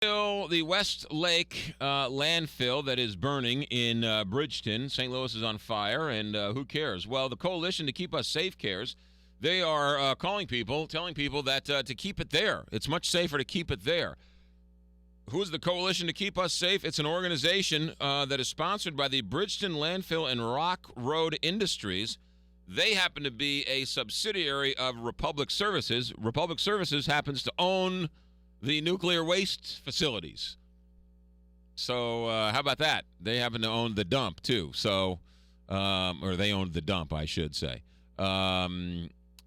The West Lake landfill that is burning in Bridgeton. St. Louis is on fire, and who cares? Well, the Coalition to Keep Us Safe cares. They are calling people, telling people that to keep it there. It's much safer to keep it there. Who's the Coalition to Keep Us Safe? It's an organization that is sponsored by the Bridgeton Landfill and Rock Road Industries. They happen to be a subsidiary of Republic Services. Republic Services happens to own the nuclear waste facilities. So how about that? They happen to own the dump, too. So, or they owned the dump, I should say.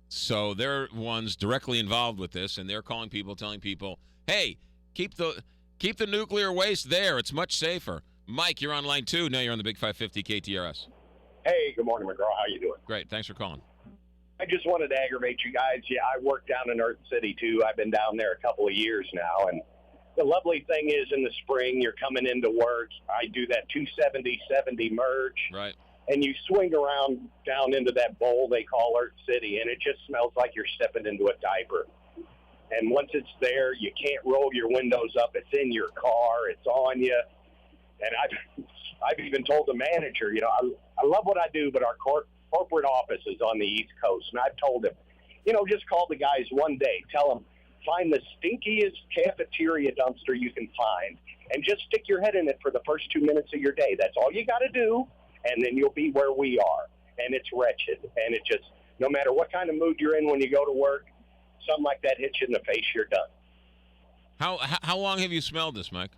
So they're ones directly involved with this, and they're calling people, telling people, hey, keep the nuclear waste there. It's much safer. Mike, you're on line 2. Now you're on the Big 550 KTRS. Hey, good morning, McGraw. How you doing? Great. Thanks for calling. I just wanted to aggravate you guys. Yeah, I work down in Earth City, too. I've been down there a couple of years now. And the lovely thing is in the spring, you're coming into work. I do that 270-70 merge. Right. And you swing around down into that bowl they call Earth City, and it just smells like you're stepping into a diaper. And once it's there, you can't roll your windows up. It's in your car. It's on you. And I've even told the manager, I love what I do, but our corporate office is on the East Coast. And I've told him, just call the guys one day. Tell them, find the stinkiest cafeteria dumpster you can find and just stick your head in it for the first 2 minutes of your day. That's all you got to do, and then you'll be where we are. And it's wretched. And it just, no matter what kind of mood you're in when you go to work, something like that hits you in the face, you're done. How long have you smelled this, Mike?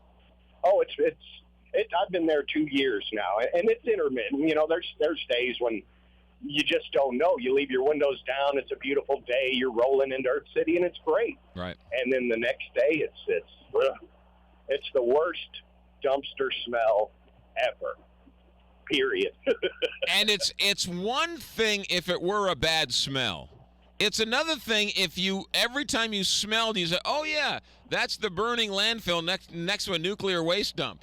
Oh, I've been there 2 years now, and it's intermittent. There's days when you just don't know. You leave your windows down. It's a beautiful day. You're rolling into Earth City, and it's great. Right. And then the next day, it's the worst dumpster smell ever. Period. And it's one thing if it were a bad smell. It's another thing if every time you smelled, you say, "Oh yeah, that's the burning landfill next to a nuclear waste dump."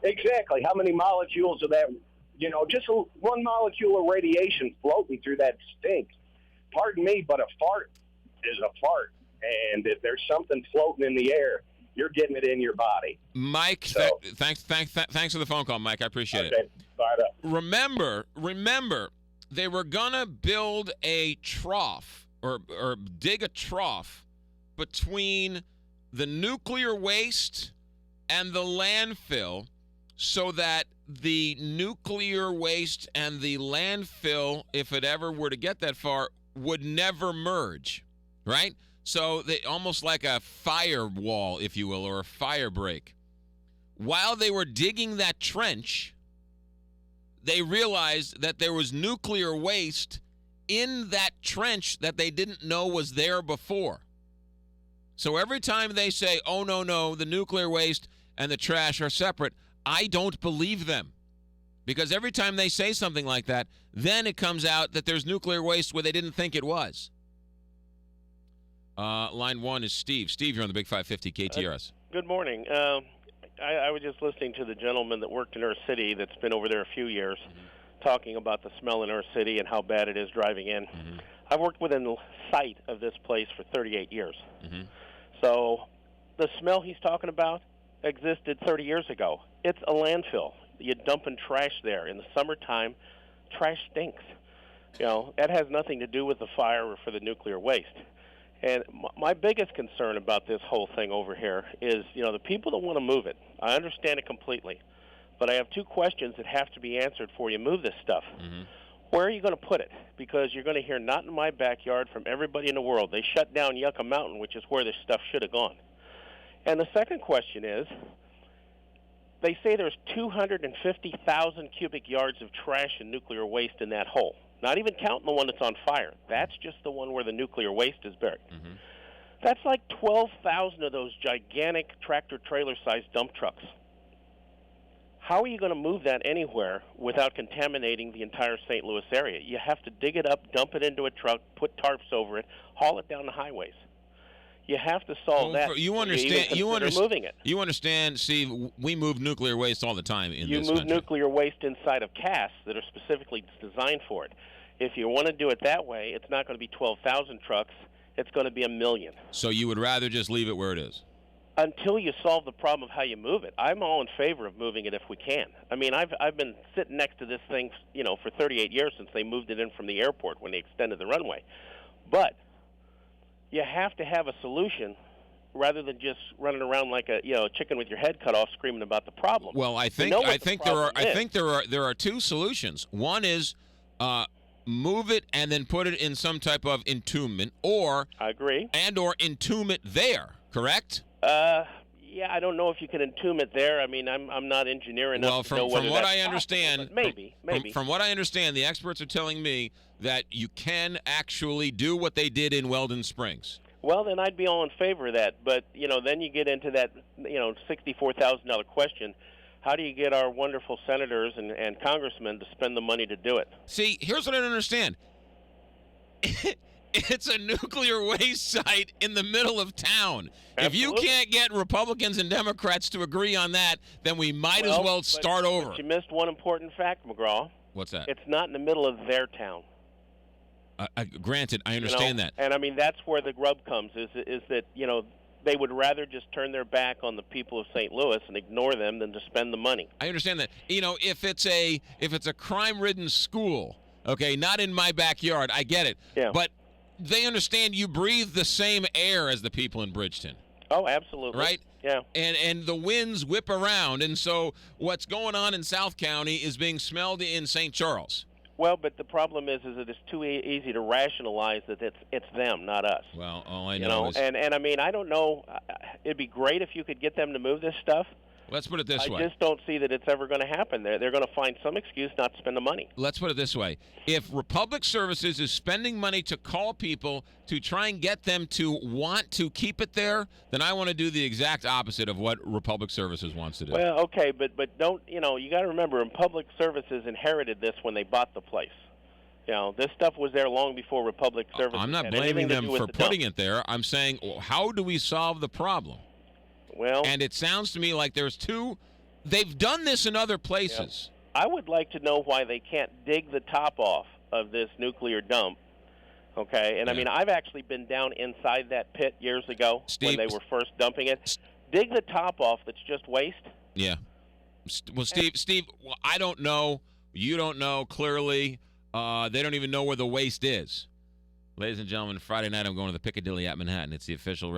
Exactly. How many molecules of that? Just one molecule of radiation floating through that stink. Pardon me, but a fart is a fart. And if there's something floating in the air, you're getting it in your body. Mike, thanks for the phone call, Mike. I appreciate it. Bye. Remember, they were going to build a trough or dig a trough between the nuclear waste and the landfill so that the nuclear waste and the landfill, if it ever were to get that far, would never merge, right? So they almost like a firewall, if you will, or a fire break. While they were digging that trench, they realized that there was nuclear waste in that trench that they didn't know was there before. So every time they say, "Oh, no, the nuclear waste and the trash are separate," I don't believe them. Because every time they say something like that, then it comes out that there's nuclear waste where they didn't think it was. Line 1 is Steve. Steve, you're on the Big 550 KTRS. Good morning. I was just listening to the gentleman that worked in Earth City that's been over there a few years, talking about the smell in Earth City and how bad it is driving in. Mm-hmm. I've worked within the sight of this place for 38 years. Mm-hmm. So the smell he's talking about existed 30 years ago. It's a landfill. You're dumping trash there. In the summertime, trash stinks. That has nothing to do with the fire or for the nuclear waste. And my biggest concern about this whole thing over here is, the people that want to move it. I understand it completely. But I have two questions that have to be answered before you move this stuff. Mm-hmm. Where are you going to put it? Because you're going to hear "not in my backyard" from everybody in the world. They shut down Yucca Mountain, which is where this stuff should have gone. And the second question is, they say there's 250,000 cubic yards of trash and nuclear waste in that hole. Not even counting the one that's on fire. That's just the one where the nuclear waste is buried. Mm-hmm. That's like 12,000 of those gigantic tractor-trailer-sized dump trucks. How are you going to move that anywhere without contaminating the entire St. Louis area? You have to dig it up, dump it into a truck, put tarps over it, haul it down the highways. You have to solve that. You understand? Moving it. You understand, Steve? We move nuclear waste all the time in this country. You move nuclear waste inside of casks that are specifically designed for it. If you want to do it that way, it's not going to be 12,000 trucks. It's going to be 1 million. So you would rather just leave it where it is? until you solve the problem of how you move it. I'm all in favor of moving it if we can. I mean, I've been sitting next to this thing, for 38 years since they moved it in from the airport when they extended the runway. But you have to have a solution rather than just running around like a chicken with your head cut off, screaming about the problem. Well, I think there are two solutions. One is move it and then put it in some type of entombment, or I agree, or entomb it there. Correct? Yeah, I don't know if you can entomb it there. I mean, I'm not engineer enough to know whether from what that's I understand, possible, maybe. From what I understand, the experts are telling me that you can actually do what they did in Weldon Springs. Well, then I'd be all in favor of that. But, then you get into that, $64,000 question. How do you get our wonderful senators and congressmen to spend the money to do it? See, here's what I don't understand. It's a nuclear waste site in the middle of town. Absolutely. If you can't get Republicans and Democrats to agree on that, then we might as well start over. But you missed one important fact, McGraw. What's that? It's not in the middle of their town. Granted, I understand that. And, I mean, that's where the rub comes, is that, they would rather just turn their back on the people of St. Louis and ignore them than to spend the money. I understand that. If it's a crime-ridden school, okay, not in my backyard, I get it. Yeah. But they understand you breathe the same air as the people in Bridgeton. Oh, absolutely. Right? Yeah. And the winds whip around, and so what's going on in South County is being smelled in St. Charles. Well, but the problem is that it's too easy to rationalize that it's them, not us. Well, all I know is... And I mean, I don't know. It'd be great if you could get them to move this stuff. Let's put it this way. I just don't see that it's ever going to happen. They're going to find some excuse not to spend the money. Let's put it this way. If Republic Services is spending money to call people to try and get them to want to keep it there, then I want to do the exact opposite of what Republic Services wants to do. Well, okay, but don't, you got to remember, Republic Services inherited this when they bought the place. This stuff was there long before Republic Services. I'm not blaming them for putting it there. I'm saying, how do we solve the problem? Well, and it sounds to me like there's two. They've done this in other places. Yeah. I would like to know why they can't dig the top off of this nuclear dump. Okay, and I mean, I've actually been down inside that pit years ago when they were first dumping it. Dig the top off that's just waste. Yeah. Well, Steve, I don't know. You don't know, clearly. They don't even know where the waste is. Ladies and gentlemen, Friday night I'm going to the Piccadilly at Manhattan. It's the official